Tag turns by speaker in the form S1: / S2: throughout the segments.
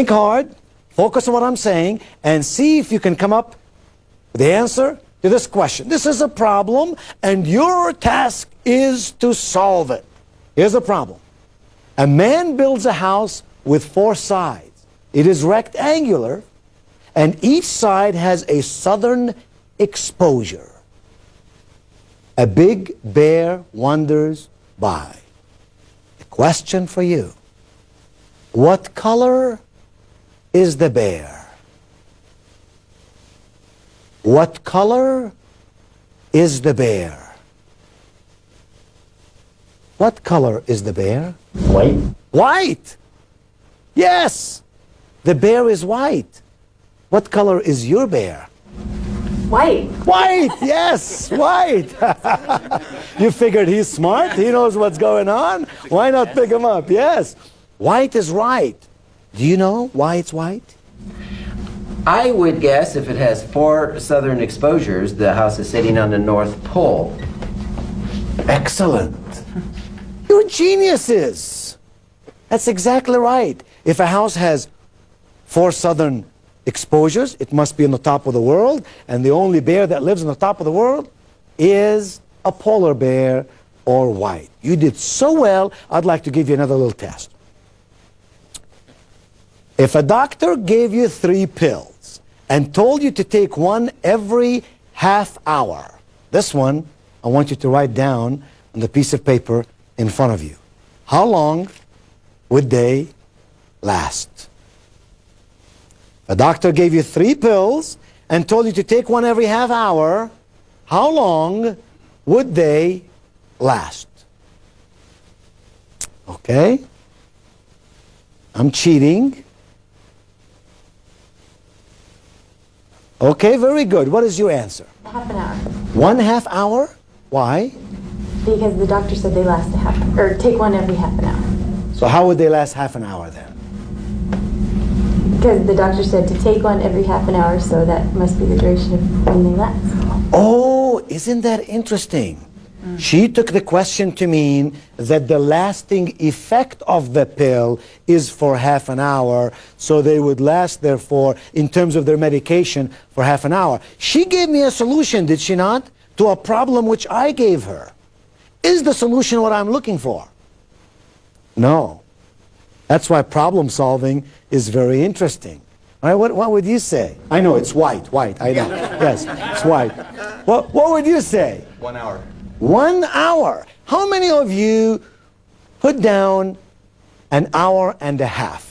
S1: Think hard, focus on what I'm saying, and see if you can come up with the answer to this question. This is a problem, and your task is to solve it. Here's the problem. A man builds a house with 4 sides. It is rectangular, and each side has a southern exposure. A big bear wanders by. A question for you. What color is the bear? What color is the bear? What color is the bear?
S2: White.
S1: White! Yes! The bear is white. What color is your bear?
S3: White.
S1: White! Yes! White! You figured he's smart? He knows what's going on? Why not pick him up? Yes! White is right. Do you know why it's white?
S2: I would guess if it has 4 southern exposures, the house is sitting on the North Pole.
S1: Excellent. You're geniuses. That's exactly right. If a house has 4 southern exposures, it must be on the top of the world, and the only bear that lives on the top of the world is a polar bear or white. You did so well, I'd like to give you another little test. If a doctor gave you 3 pills and told you to take one every half hour, this one I want you to write down on the piece of paper in front of you. How long would they last? A doctor gave you 3 pills and told you to take one every half hour. How long would they last? Okay? I'm cheating. Okay, very good. What is your answer?
S3: Half an hour.
S1: 1/2 hour? Why?
S3: Because the doctor said they last take one every half an hour.
S1: So how would they last half an hour then?
S3: Because the doctor said to take one every half an hour, so that must be the duration of when they last.
S1: Oh, isn't that interesting? She took the question to mean that the lasting effect of the pill is for half an hour, so they would last, therefore, in terms of their medication, for half an hour. She gave me a solution, did she not, to a problem which I gave her. Is the solution what I'm looking for? No. That's why problem solving is very interesting. All right, what would you say? I know, it's white, I know. Yes, it's white. What would you say?
S4: 1 hour.
S1: 1 hour. How many of you put down an hour and a half?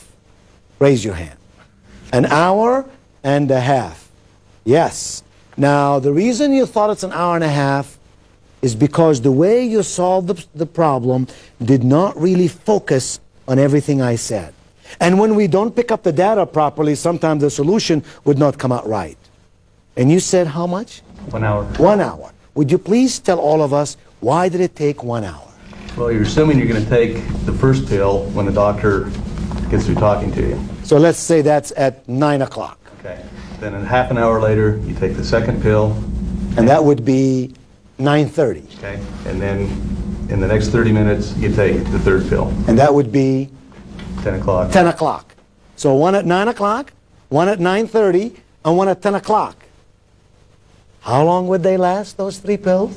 S1: Raise your hand. An hour and a half. Yes. Now, the reason you thought it's an hour and a half is because the way you solved the problem did not really focus on everything I said. And when we don't pick up the data properly, sometimes the solution would not come out right. And you said how much?
S4: 1 hour.
S1: 1 hour. Would you please tell all of us, why did it take 1 hour?
S4: Well, you're assuming you're going to take the first pill when the doctor gets through talking to you.
S1: So let's say that's at 9 o'clock.
S4: Okay. Then a half an hour later, you take the second pill.
S1: And that would be 9:30.
S4: Okay. And then in the next 30 minutes, you take the third pill.
S1: And that would be
S4: 10 o'clock.
S1: 10 o'clock. So one at 9 o'clock, one at 9:30, and one at 10 o'clock. How long would they last, those 3 pills?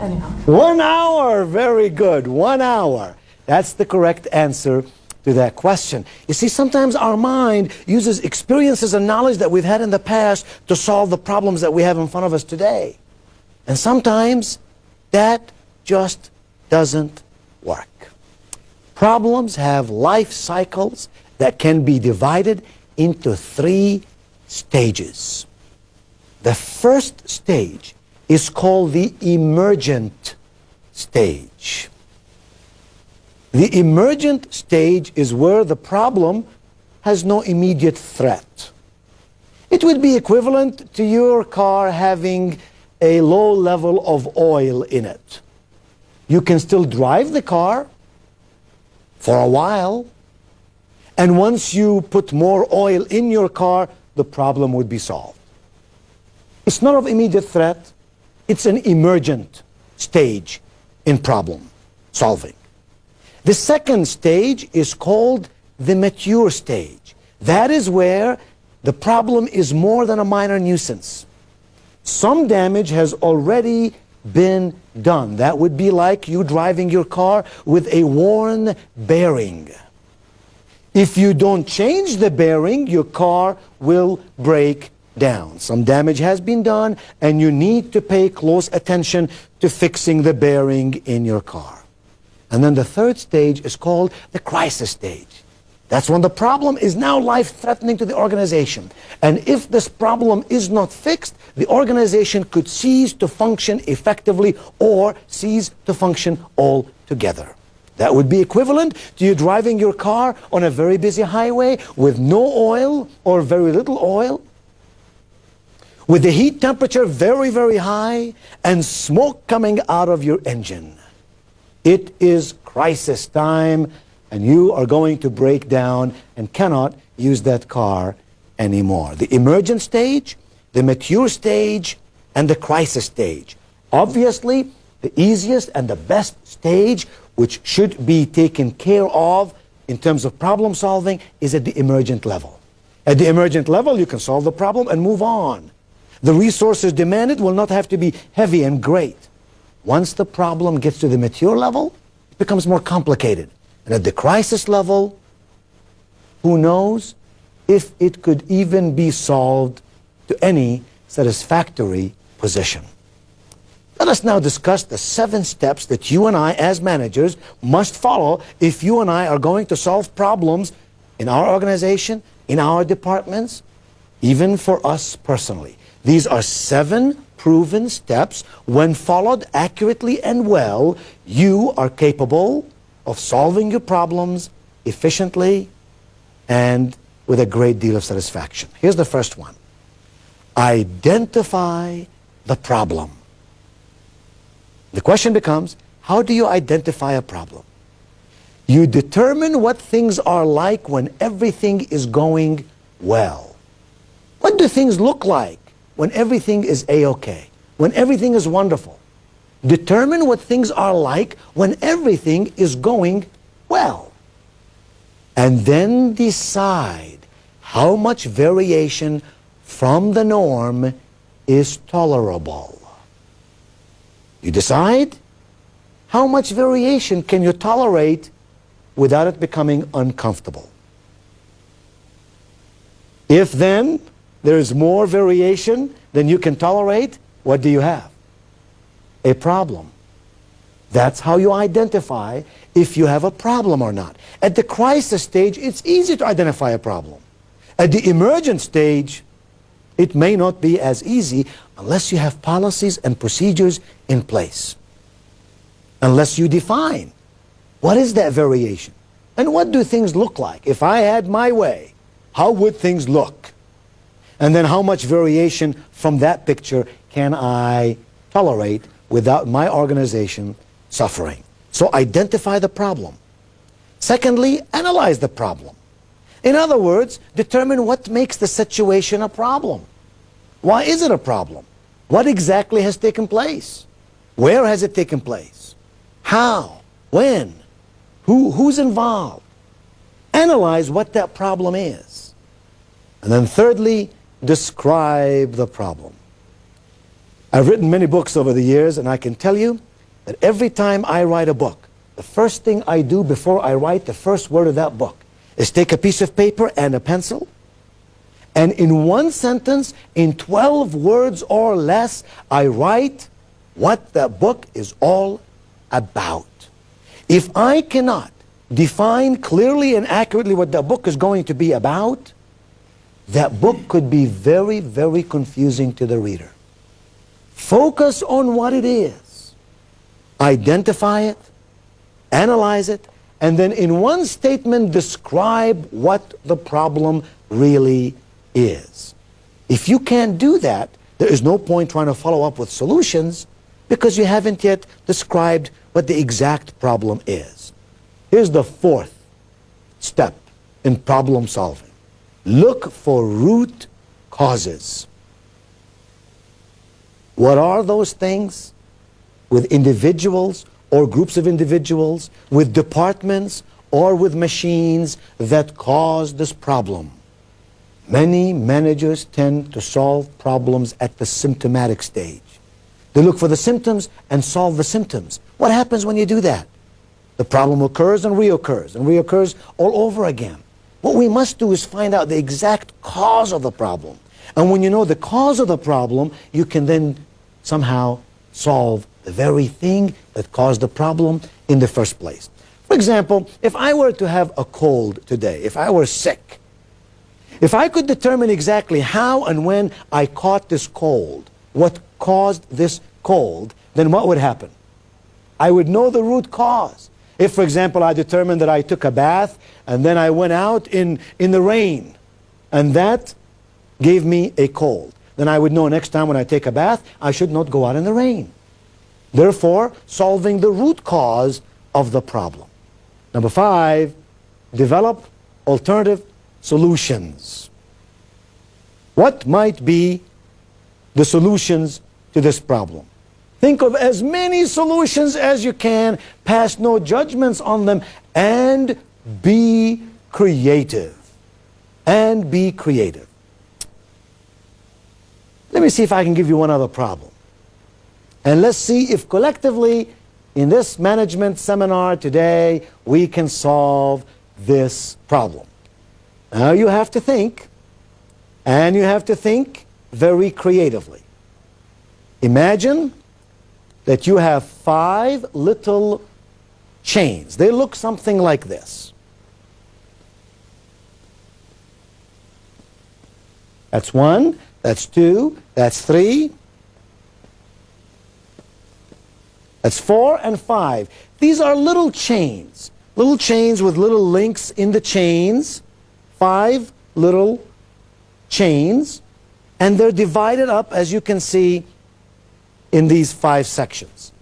S3: Anyhow.
S1: 1 hour. Very good. 1 hour. That's the correct answer to that question. You see, sometimes our mind uses experiences and knowledge that we've had in the past to solve the problems that we have in front of us today. And sometimes that just doesn't work. Problems have life cycles that can be divided into 3 stages. The first stage is called the emergent stage. The emergent stage is where the problem has no immediate threat. It would be equivalent to your car having a low level of oil in it. You can still drive the car for a while, and once you put more oil in your car, the problem would be solved. It's not of immediate threat. It's an emergent stage in problem solving. The second stage is called the mature stage. That is where the problem is more than a minor nuisance. Some damage has already been done. That would be like you driving your car with a worn bearing. If you don't change the bearing, your car will break down. Some damage has been done, and you need to pay close attention to fixing the bearing in your car. And then the third stage is called the crisis stage. That's when the problem is now life-threatening to the organization. And if this problem is not fixed, the organization could cease to function effectively or cease to function altogether. That would be equivalent to you driving your car on a very busy highway with no oil or very little oil, with the heat temperature very, very high, and smoke coming out of your engine. It is crisis time, and you are going to break down and cannot use that car anymore. The emergent stage, the mature stage, and the crisis stage. Obviously, the easiest and the best stage, which should be taken care of in terms of problem solving, is at the emergent level. At the emergent level, you can solve the problem and move on. The resources demanded will not have to be heavy and great. Once the problem gets to the mature level, it becomes more complicated. And at the crisis level, who knows if it could even be solved to any satisfactory position. Let us now discuss the 7 steps that you and I as managers must follow if you and I are going to solve problems in our organization, in our departments, even for us personally. These are 7 proven steps. When followed accurately and well, you are capable of solving your problems efficiently and with a great deal of satisfaction. Here's the first one. Identify the problem. The question becomes, how do you identify a problem? You determine what things are like when everything is going well. What do things look like when everything is A-okay, when everything is wonderful? Determine what things are like when everything is going well. And then decide how much variation from the norm is tolerable. You decide how much variation can you tolerate without it becoming uncomfortable. If then there's more variation than you can tolerate, what do you have? A problem. That's how you identify if you have a problem or not. At the crisis stage, it's easy to identify a problem. At the emergent stage, it may not be as easy unless you have policies and procedures in place. Unless you define what is that variation and what do things look like. If I had my way, how would things look? And then how much variation from that picture can I tolerate without my organization suffering? So identify the problem. Secondly, analyze the problem. In other words, determine what makes the situation a problem. Why is it a problem? What exactly has taken place? Where has it taken place? How? When? Who's involved? Analyze what that problem is. And then thirdly, describe the problem. I've written many books over the years, and I can tell you that every time I write a book, the first thing I do before I write the first word of that book is take a piece of paper and a pencil, and in one sentence, in 12 words or less, I write what that book is all about. If I cannot define clearly and accurately what that book is going to be about, that book could be very, very confusing to the reader. Focus on what it is. Identify it, analyze it, and then in one statement describe what the problem really is. If you can't do that, there is no point trying to follow up with solutions because you haven't yet described what the exact problem is. Here's the 4th step in problem solving. Look for root causes. What are those things with individuals or groups of individuals, with departments or with machines that cause this problem. Many managers tend to solve problems at the symptomatic stage. They look for the symptoms and solve the symptoms. What happens when you do that? The problem occurs and reoccurs all over again. What we must do is find out the exact cause of the problem. And when you know the cause of the problem, you can then somehow solve the very thing that caused the problem in the first place. For example, if I were to have a cold today, if I were sick, if I could determine exactly how and when I caught this cold, what caused this cold, then what would happen? I would know the root cause. If, for example, I determined that I took a bath and then I went out in the rain, and that gave me a cold, then I would know next time when I take a bath, I should not go out in the rain. Therefore, solving the root cause of the problem. Number 5, develop alternative solutions. What might be the solutions to this problem? Think of as many solutions as you can, pass no judgments on them, and be creative. And be creative. Let me see if I can give you one other problem. And let's see if collectively in this management seminar today we can solve this problem. Now you have to think, and you have to think very creatively. Imagine that you have 5 little chains. They look something like this. That's 1, that's 2, that's 3, that's 4 and 5. These are little chains with little links in the chains, 5 little chains, and they're divided up, as you can see, in these 5 sections.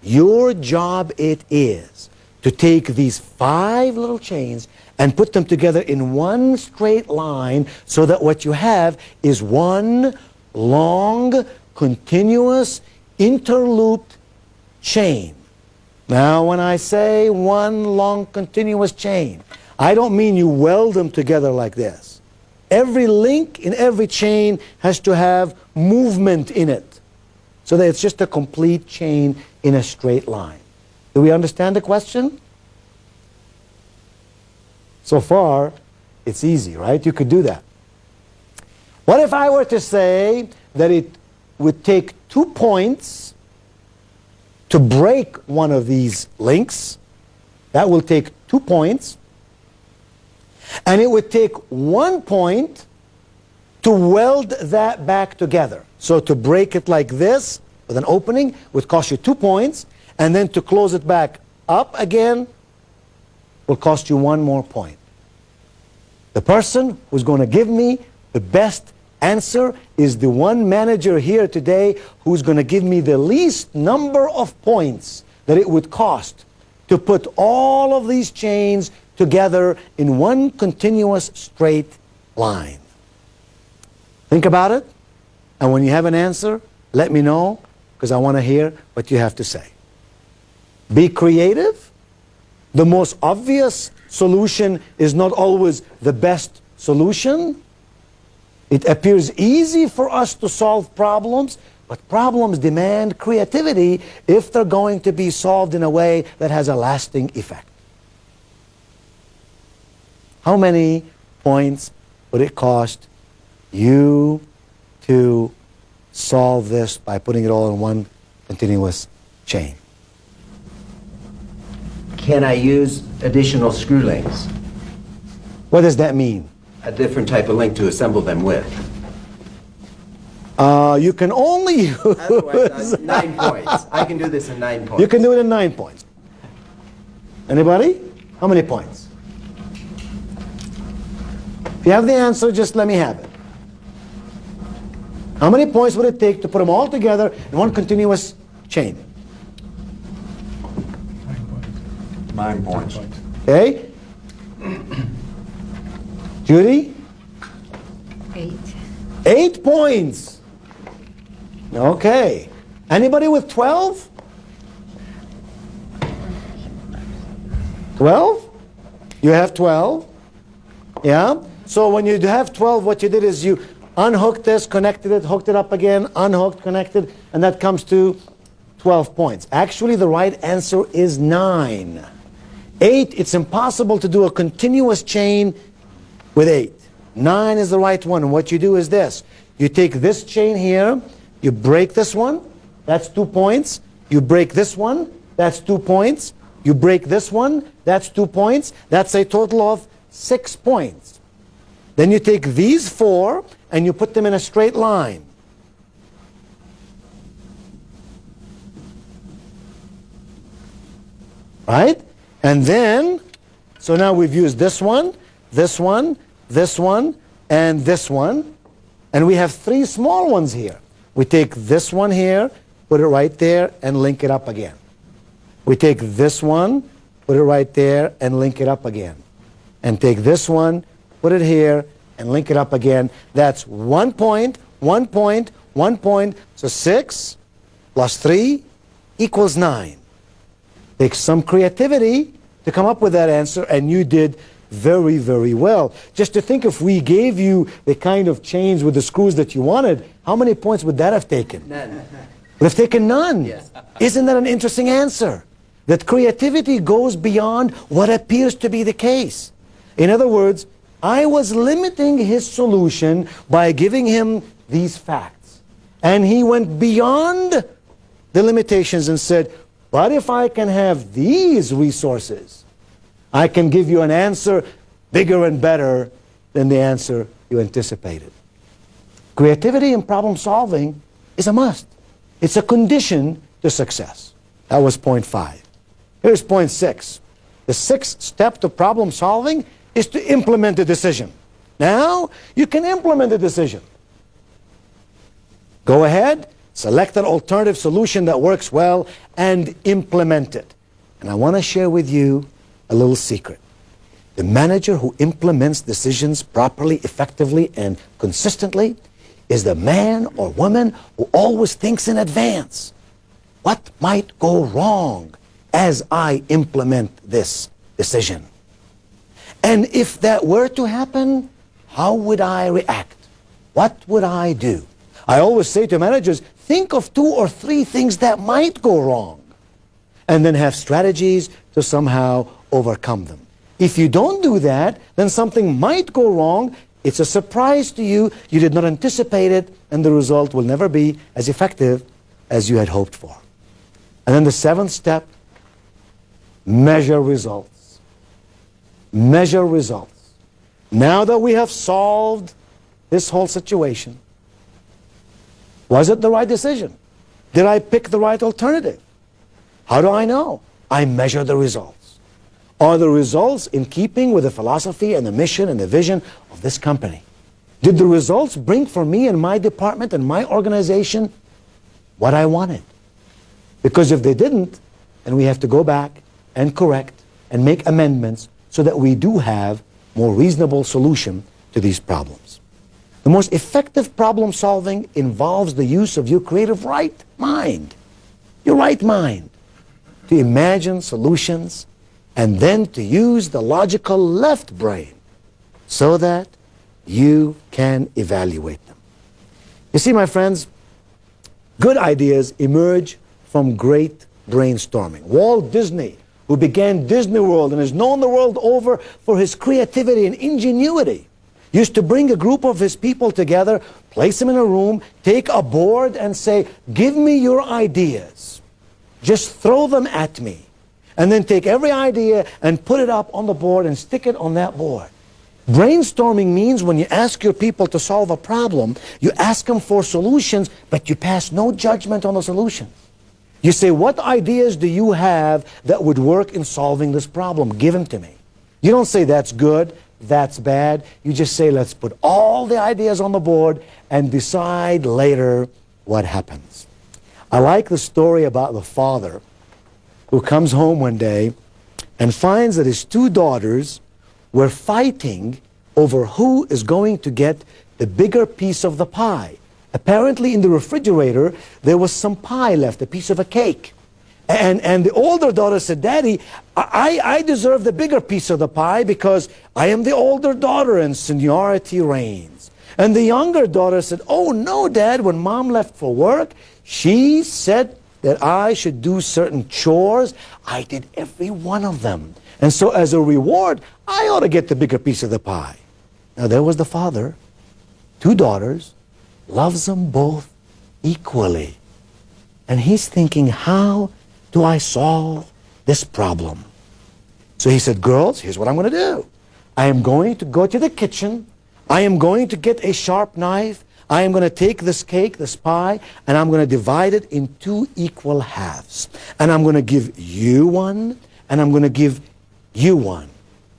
S1: Your job it is to take these 5 little chains and put them together in one straight line so that what you have is one long, continuous, interlooped chain. Now, when I say one long, continuous chain, I don't mean you weld them together like this. Every link in every chain has to have movement in it, so that it's just a complete chain in a straight line. Do we understand the question? So far, it's easy, right? You could do that. What if I were to say that it would take 2 points to break one of these links? That will take 2 points. And it would take 1 point to weld that back together. So to break it like this with an opening would cost you 2 points, and then to close it back up again will cost you 1 more point. The person who's going to give me the best answer is the one manager here today who's going to give me the least number of points that it would cost to put all of these chains together in one continuous straight line. Think about it, and when you have an answer, let me know, because I want to hear what you have to say. Be creative. The most obvious solution is not always the best solution. It appears easy for us to solve problems, but problems demand creativity if they're going to be solved in a way that has a lasting effect. How many points would it cost you to solve this by putting it all in one continuous chain?
S2: Can I use additional screw links?
S1: What does that mean?
S2: A different type of link to assemble them with.
S1: You can only use...
S2: Otherwise, 9 points. I can do this in 9 points.
S1: You can do it in 9 points. Anybody? How many points? If you have the answer, just let me have it. How many points would it take to put them all together in one continuous chain?
S4: 9 points.
S1: Okay? Judy?
S5: 8.
S1: 8 points. Okay. Anybody with 12? 12? You have 12. Yeah? So when you have 12, what you did is you unhooked this, connected it, hooked it up again, unhooked, connected, and that comes to 12 points. Actually, the right answer is 9. 8, it's impossible to do a continuous chain with 8. 9 is the right one. And what you do is this. You take this chain here, you break this one, that's 2 points. You break this one, that's 2 points. You break this one, that's 2 points. That's a total of 6 points. Then you take these 4 and you put them in a straight line. Right? And then, so now we've used this one, this one, this one, and this one. And we have 3 small ones here. We take this one here, put it right there, and link it up again. We take this one, put it right there, and link it up again. And take this one, put it here, and link it up again. That's 1 point, 1 point, 1 point. So 6 plus 3 equals 9. Takes some creativity to come up with that answer, and you did very, very well. Just to think, if we gave you the kind of chains with the screws that you wanted, how many points would that have taken?
S2: None.
S1: Would have taken none.
S2: Yes.
S1: Isn't that an interesting answer? That creativity goes beyond what appears to be the case. In other words, I was limiting his solution by giving him these facts. And he went beyond the limitations and said, but if I can have these resources, I can give you an answer bigger and better than the answer you anticipated. Creativity in problem solving is a must. It's a condition to success. That was point 5. Here's point 6. The 6th step to problem solving is to implement the decision. Now, you can implement the decision. Go ahead, select an alternative solution that works well, and implement it. And I want to share with you a little secret. The manager who implements decisions properly, effectively, and consistently is the man or woman who always thinks in advance. What might go wrong as I implement this decision? And if that were to happen, how would I react? What would I do? I always say to managers, think of 2 or 3 things that might go wrong, and then have strategies to somehow overcome them. If you don't do that, then something might go wrong. It's a surprise to you. You did not anticipate it, and the result will never be as effective as you had hoped for. And then the 7th step, measure results. Measure results. Now that we have solved this whole situation, was it the right decision? Did I pick the right alternative? How do I know? I measure the results. Are the results in keeping with the philosophy and the mission and the vision of this company? Did the results bring for me and my department and my organization what I wanted? Because if they didn't, then we have to go back and correct and make amendments so that we do have more reasonable solution to these problems. The most effective problem solving involves the use of your creative right mind, your right mind, to imagine solutions and then to use the logical left brain so that you can evaluate them. You see, my friends, good ideas emerge from great brainstorming. Walt Disney, who began Disney World and is known the world over for his creativity and ingenuity, used to bring a group of his people together, place them in a room, take a board and say, give me your ideas. Just throw them at me. And then take every idea and put it up on the board and stick it on that board. Brainstorming means when you ask your people to solve a problem, you ask them for solutions, but you pass no judgment on the solutions. You say, what ideas do you have that would work in solving this problem? Give them to me. You don't say that's good, that's bad. You just say, let's put all the ideas on the board and decide later what happens. I like the story about the father who comes home one day and finds that his 2 daughters were fighting over who is going to get the bigger piece of the pie. Apparently in the refrigerator there was some pie left, a piece of a cake. And the older daughter said, Daddy, I deserve the bigger piece of the pie because I am the older daughter and seniority reigns. And the younger daughter said, oh no, Dad, when Mom left for work, she said that I should do certain chores. I did every one of them. And so as a reward, I ought to get the bigger piece of the pie. Now there was the father, 2 daughters, loves them both equally. And he's thinking, how do I solve this problem? So he said, girls, here's what I'm going to do. I am going to go to the kitchen. I am going to get a sharp knife. I am going to take this cake, this pie, and I'm going to divide it in 2 equal halves. And I'm going to give you one, and I'm going to give you one.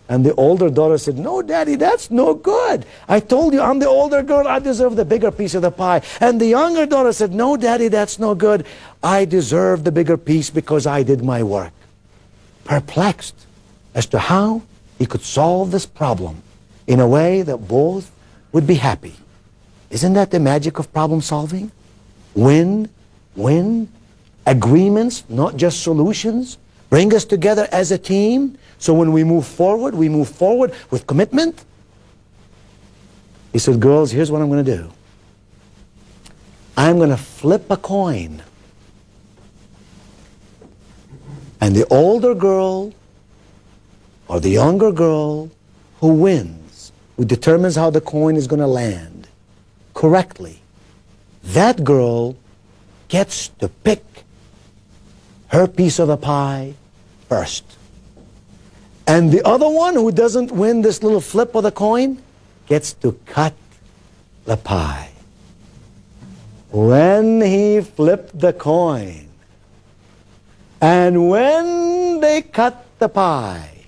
S1: And the older daughter said, no, Daddy, that's no good. I told you I'm the older girl. I deserve the bigger piece of the pie. And the younger daughter said, no, Daddy, that's no good. I deserve the bigger piece because I did my work. Perplexed as to how he could solve this problem in a way that both would be happy. Isn't that the magic of problem solving? Win, win, agreements, not just solutions. Bring us together as a team. So when we move forward with commitment. He said, girls, here's what I'm going to do. I'm going to flip a coin. And the older girl or the younger girl who wins, who determines how the coin is going to land correctly, that girl gets to pick her piece of the pie first. And the other one who doesn't win this little flip of the coin gets to cut the pie. When he flipped the coin, and when they cut the pie,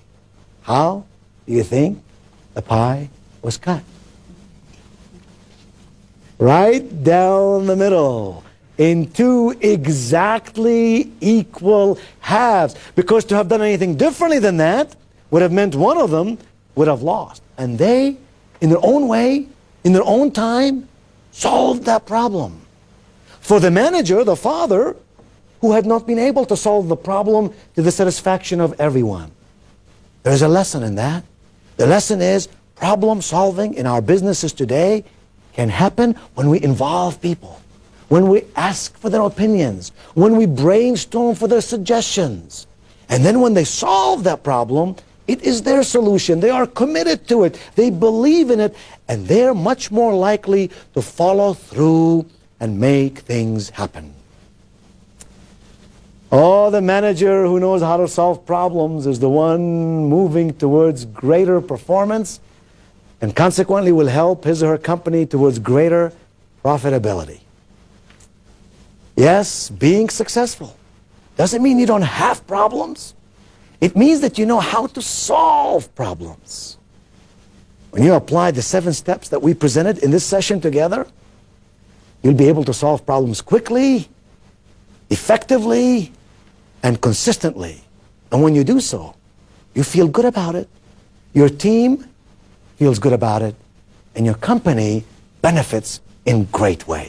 S1: how do you think the pie was cut? Right down the middle, in 2 exactly equal halves. Because to have done anything differently than that would have meant one of them would have lost. And they, in their own way, in their own time, solved that problem. For the manager, the father, who had not been able to solve the problem to the satisfaction of everyone. There's a lesson in that. The lesson is problem solving in our businesses today can happen when we involve people, when we ask for their opinions, when we brainstorm for their suggestions. And then when they solve that problem, it is their solution. They are committed to it. They believe in it. And they're much more likely to follow through and make things happen. Oh, the manager who knows how to solve problems is the one moving towards greater performance and consequently will help his or her company towards greater profitability. Yes, being successful doesn't mean you don't have problems. It means that you know how to solve problems. When you apply the 7 steps that we presented in this session together, you'll be able to solve problems quickly, effectively, and consistently. And when you do so, you feel good about it, your team feels good about it, and your company benefits in great ways.